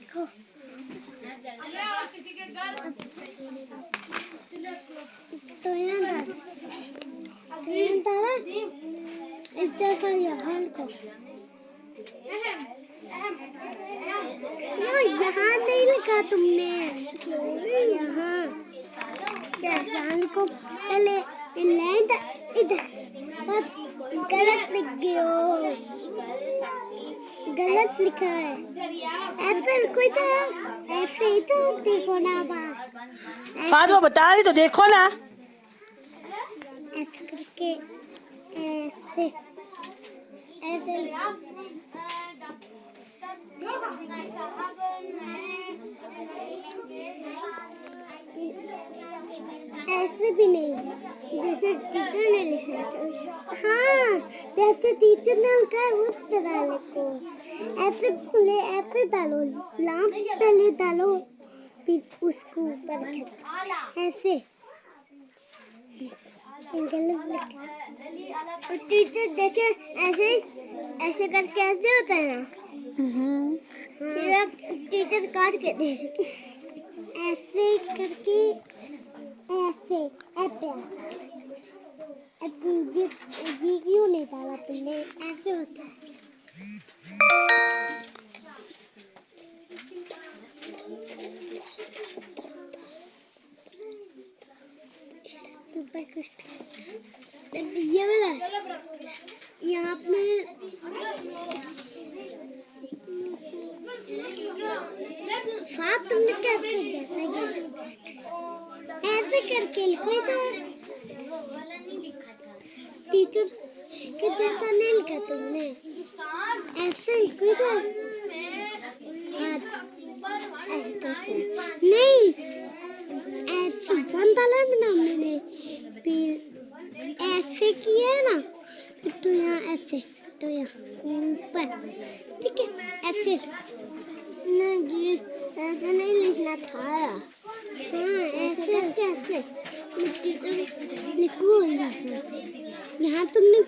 देखो तो यहाँ डाला इस जगह यहाँ को यहाँ नहीं लिखा तुमने यहाँ जान को पहले इधर गलत लिख गए हो गलत लिखा है ऐसे कोई था ऐसे ही तो देखो ना फातिमा बता रही तो देखो ना ऐसे करके ऐसे ऐसे ऐसे भी नहीं जैसे टीचर ने लिखा था हाँ जैसे टीचर ने लिखा है उस तरह लिखो ऐसे ऐसे डालो लाम पहले डालो फिर उसको ऊपर रखो ऐसे गलत लिखा और टीचर देखे ऐसे ऐसे करके ऐसे होता है ना फिर अब टीचर काट के दे ऐसे करके ऐसे ये क्यों नहीं डाला तुमने ऐसे होता है ये वाला यहाँ पे साथ तुमने कैसे ऐसे करके लिखो तो टीचर के जैसा नहीं लिखा तुमने ऐसे लिखो तो नहीं ऐसे वन डाला ना मैंने फिर ऐसे किया है ना फिर तो यहाँ ऐसे तो यहाँ ऊपर ठीक है ऐसे नहीं ऐसे नहीं लिखना था हाँ ऐसे कैसे टीचर लिखो यहाँ तुमने